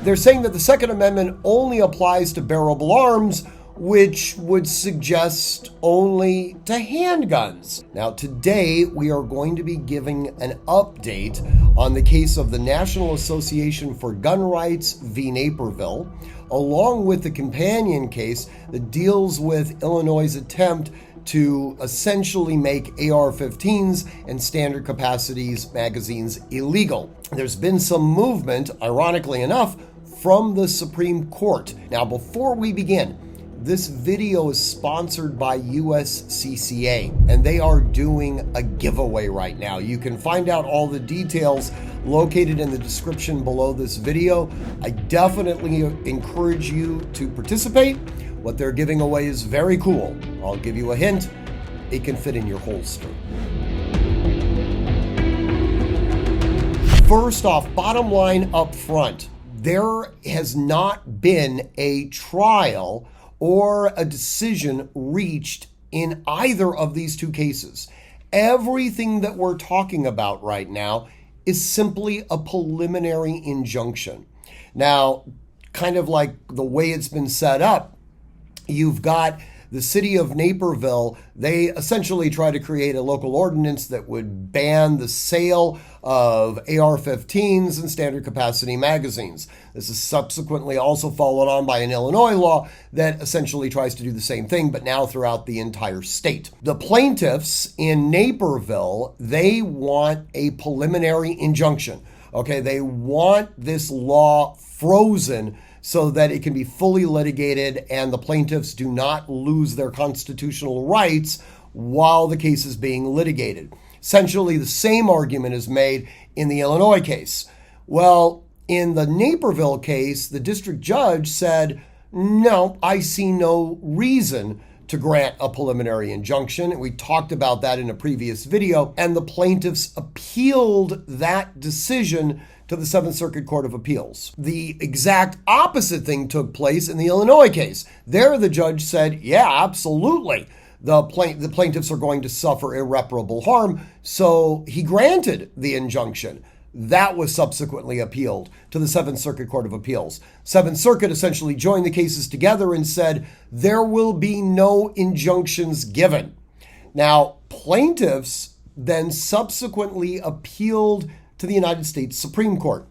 they're saying that the Second Amendment only applies to bearable arms, which would suggest only to handguns. Now, today we are going to be giving an update on the case of the National Association for Gun Rights v. Naperville, along with the companion case that deals with Illinois' attempt to essentially make AR-15s and standard capacities magazines illegal. There's been some movement, ironically enough, from the Supreme Court. Now, before we begin, this video is sponsored by USCCA, and they are doing a giveaway right now. You can find out all the details located in the description below this video. I definitely encourage you to participate. What they're giving away is very cool. I'll give you a hint. It can fit in your holster. First off, bottom line up front, there has not been a trial or a decision reached in either of these two cases. Everything that we're talking about right now is simply a preliminary injunction. Now, kind of like the way it's been set up, you've got the city of Naperville. They essentially try to create a local ordinance that would ban the sale of AR-15s and standard capacity magazines. This is subsequently also followed on by an Illinois law that essentially tries to do the same thing, but now throughout the entire state. The plaintiffs in Naperville, they want a preliminary injunction. Okay, they want this law frozen so that it can be fully litigated and the plaintiffs do not lose their constitutional rights while the case is being litigated. Essentially, the same argument is made in the Illinois case. Well, in the Naperville case, the district judge said, no, I see no reason to grant a preliminary injunction. We talked about that in a previous video, and the plaintiffs appealed that decision to the Seventh Circuit Court of Appeals. The exact opposite thing took place in the Illinois case. There, the judge said, yeah, absolutely, the plaintiffs are going to suffer irreparable harm, so he granted the injunction. That was subsequently appealed to the Seventh Circuit Court of Appeals. Seventh Circuit essentially joined the cases together and said, there will be no injunctions given. Now, plaintiffs then subsequently appealed to the United States Supreme Court.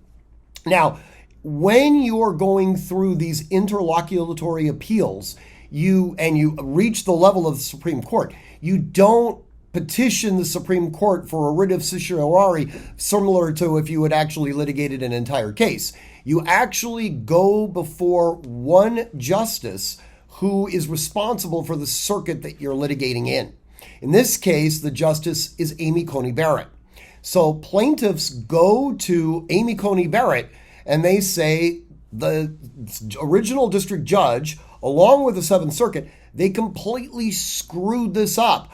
Now, when you're going through these interlocutory appeals, you reach the level of the Supreme Court, you don't petition the Supreme Court for a writ of certiorari similar to if you had actually litigated an entire case. You actually go before one justice who is responsible for the circuit that you're litigating in. In this case, the justice is Amy Coney Barrett. So plaintiffs go to Amy Coney Barrett and they say the original district judge, along with the Seventh Circuit, they completely screwed this up.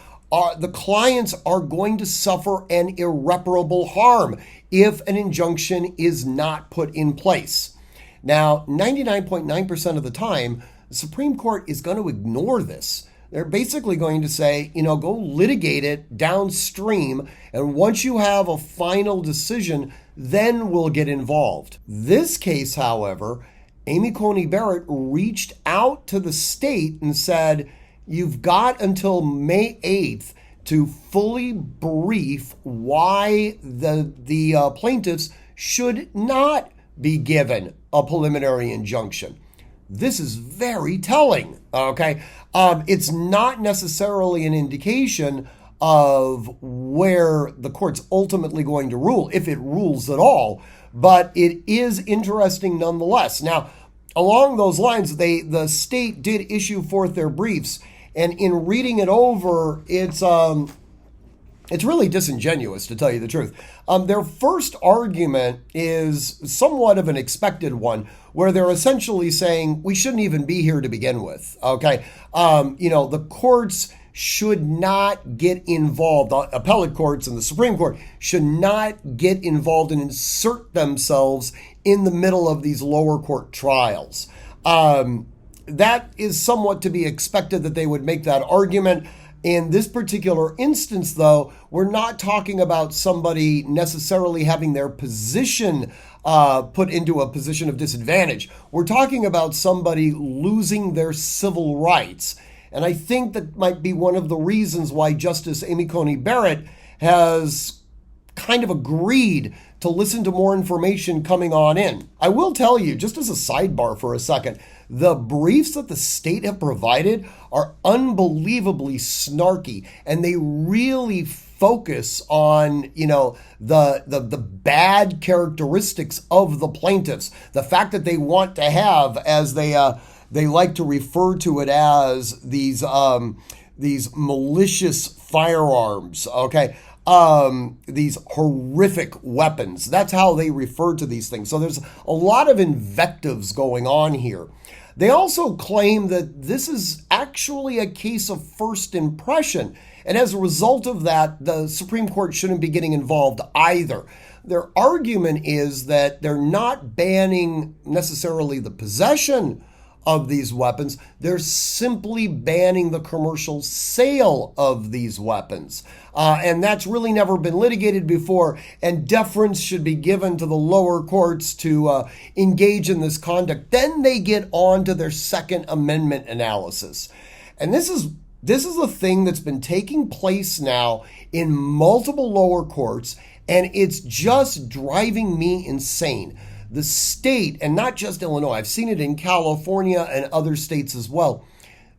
The clients are going to suffer an irreparable harm if an injunction is not put in place. Now, 99.9% of the time, the Supreme Court is going to ignore this. They're basically going to say, go litigate it downstream, and once you have a final decision, then we'll get involved. This case, however, Amy Coney Barrett reached out to the state and said, you've got until May 8th to fully brief why the plaintiffs should not be given a preliminary injunction. This is very telling, okay? It's not necessarily an indication of where the court's ultimately going to rule, if it rules at all, but it is interesting nonetheless. Now, along those lines, the state did issue forth their briefs, and in reading it over, it's really disingenuous, to tell you the truth. Their first argument is somewhat of an expected one, where they're essentially saying we shouldn't even be here to begin with. Okay, the courts should not get involved. Appellate courts and the Supreme Court should not get involved and insert themselves in the middle of these lower court trials. That is somewhat to be expected that they would make that argument. In this particular instance, though, we're not talking about somebody necessarily having their position put into a position of disadvantage. We're talking about somebody losing their civil rights. And I think that might be one of the reasons why Justice Amy Coney Barrett has kind of agreed to listen to more information coming on in. I will tell you, just as a sidebar for a second, the briefs that the state have provided are unbelievably snarky, and they really focus on, the bad characteristics of the plaintiffs. The fact that they want to have, as they like to refer to it as, these malicious firearms, okay? These horrific weapons. That's how they refer to these things. So there's a lot of invectives going on here. They also claim that this is actually a case of first impression. And as a result of that, the Supreme Court shouldn't be getting involved either. Their argument is that they're not banning necessarily the possession of these weapons. They're simply banning the commercial sale of these weapons. And that's really never been litigated before, and deference should be given to the lower courts to engage in this conduct. Then they get on to their Second Amendment analysis. And this is a thing that's been taking place now in multiple lower courts, and it's just driving me insane. The state, and not just Illinois, I've seen it in California and other states as well.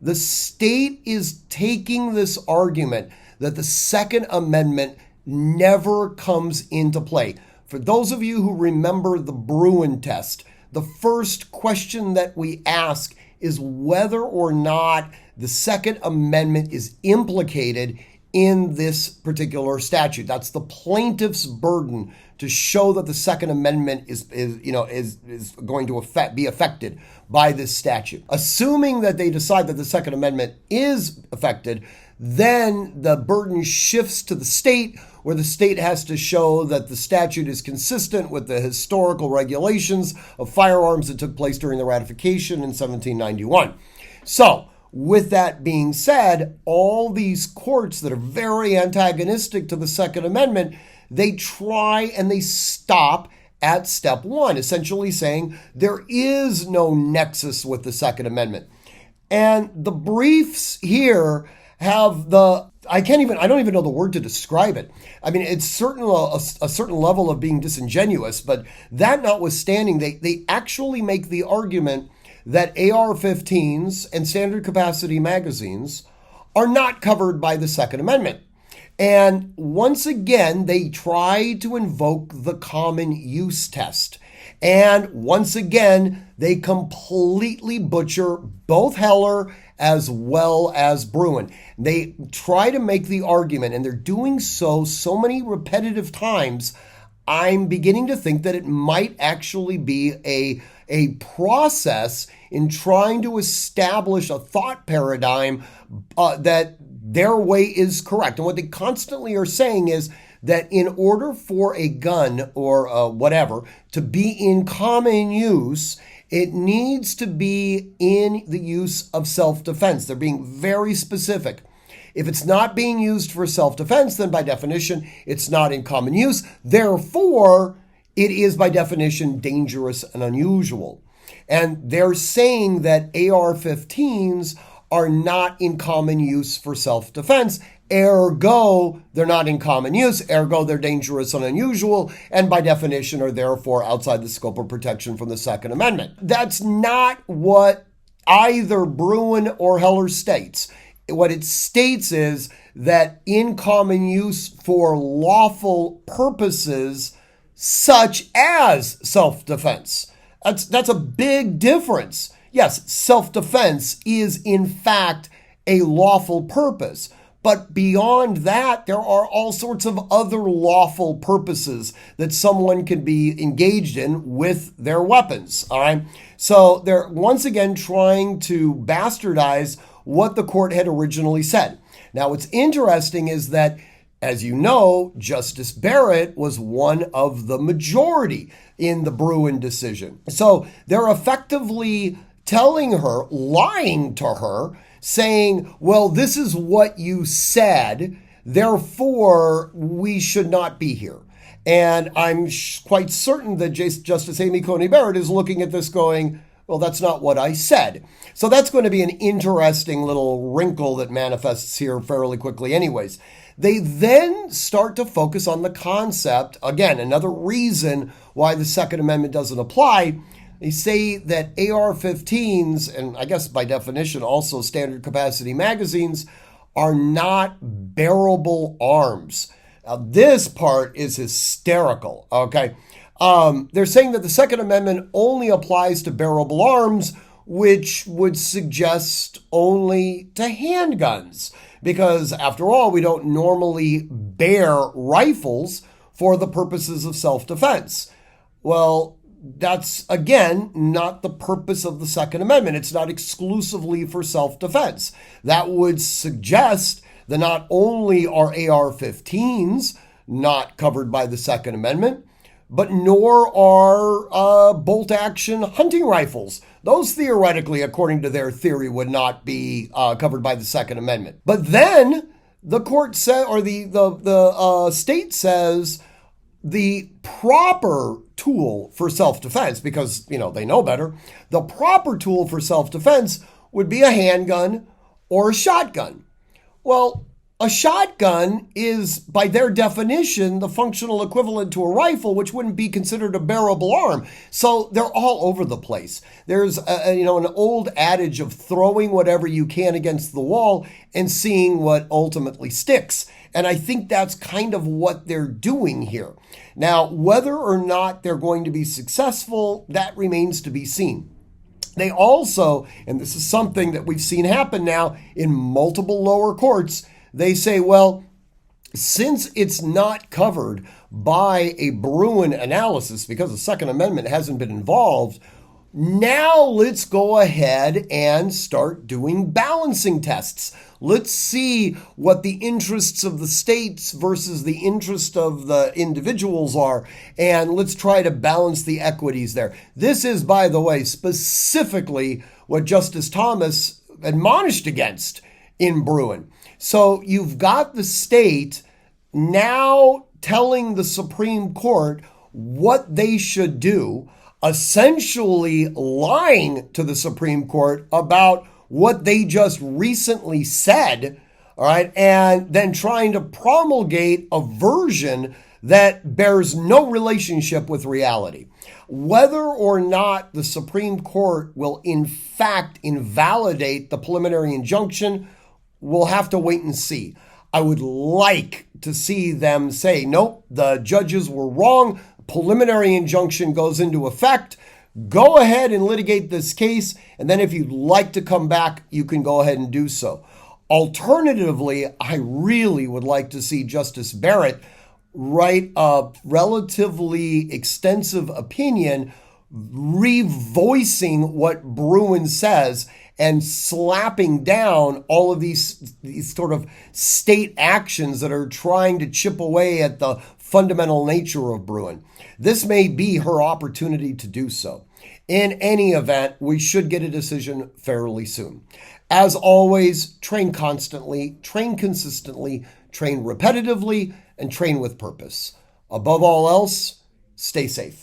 The state is taking this argument that the Second Amendment never comes into play. For those of you who remember the Bruin test, the first question that we ask is whether or not the Second Amendment is implicated in this particular statute. That's the plaintiff's burden to show that the Second Amendment is going to be affected by this statute. Assuming that they decide that the Second Amendment is affected, then the burden shifts to the state, where the state has to show that the statute is consistent with the historical regulations of firearms that took place during the ratification in 1791. So, with that being said, all these courts that are very antagonistic to the Second Amendment, they try and they stop at step one, essentially saying there is no nexus with the Second Amendment. And the briefs here have I don't even know the word to describe it. I mean, it's a certain level of being disingenuous, but that notwithstanding, they actually make the argument that AR-15s and standard capacity magazines are not covered by the Second Amendment. And once again, they try to invoke the common use test. And once again, they completely butcher both Heller as well as Bruin. They try to make the argument, and they're doing so many repetitive times, I'm beginning to think that it might actually be a process in trying to establish a thought paradigm that their way is correct. And what they constantly are saying is that in order for a gun or whatever to be in common use, it needs to be in the use of self-defense. They're being very specific. If it's not being used for self-defense, then by definition, it's not in common use. Therefore, it is by definition dangerous and unusual. And they're saying that AR-15s are not in common use for self-defense. Ergo, they're not in common use. Ergo, they're dangerous and unusual, and by definition are therefore outside the scope of protection from the Second Amendment. That's not what either Bruin or Heller states. What it states is that in common use for lawful purposes such as self-defense. That's a big difference. Yes, self-defense is in fact a lawful purpose. But beyond that, there are all sorts of other lawful purposes that someone can be engaged in with their weapons, all right? So they're once again trying to bastardize what the court had originally said. Now, what's interesting is that, as you know, Justice Barrett was one of the majority in the Bruin decision. So they're effectively telling her, lying to her, saying, well, this is what you said, therefore we should not be here. And I'm quite certain that Justice Amy Coney Barrett is looking at this going, well, that's not what I said. So that's going to be an interesting little wrinkle that manifests here fairly quickly anyways. They then start to focus on the concept, again, another reason why the Second Amendment doesn't apply. They say that AR-15s, and I guess by definition also standard capacity magazines, are not bearable arms. Now, this part is hysterical, okay? They're saying that the Second Amendment only applies to bearable arms, which would suggest only to handguns, because after all, we don't normally bear rifles for the purposes of self-defense. Well, that's, again, not the purpose of the Second Amendment. It's not exclusively for self-defense. That would suggest that not only are AR-15s not covered by the Second Amendment, but nor are bolt-action hunting rifles. Those theoretically, according to their theory, would not be covered by the Second Amendment. But then the court said, or the state says, the proper tool for self-defense, because, they know better, the proper tool for self-defense would be a handgun or a shotgun. Well, a shotgun is, by their definition, the functional equivalent to a rifle, which wouldn't be considered a bearable arm. So they're all over the place. There's an old adage of throwing whatever you can against the wall and seeing what ultimately sticks. And I think that's kind of what they're doing here. Now, whether or not they're going to be successful, that remains to be seen. They also, and this is something that we've seen happen now in multiple lower courts, they say, well, since it's not covered by a Bruin analysis because the Second Amendment hasn't been involved, now let's go ahead and start doing balancing tests. Let's see what the interests of the states versus the interest of the individuals are, and let's try to balance the equities there. This is, by the way, specifically what Justice Thomas admonished against in Bruin. So you've got the state now telling the Supreme Court what they should do, essentially lying to the Supreme Court about what they just recently said, all right, and then trying to promulgate a version that bears no relationship with reality. Whether or not the Supreme Court will in fact invalidate the preliminary injunction, we'll have to wait and see. I would like to see them say, nope, the judges were wrong. Preliminary injunction goes into effect. Go ahead and litigate this case. And then if you'd like to come back, you can go ahead and do so. Alternatively, I really would like to see Justice Barrett write a relatively extensive opinion revoicing what Bruin says and slapping down all of these sort of state actions that are trying to chip away at the fundamental nature of Bruin. This may be her opportunity to do so. In any event, we should get a decision fairly soon. As always, train constantly, train consistently, train repetitively, and train with purpose. Above all else, stay safe.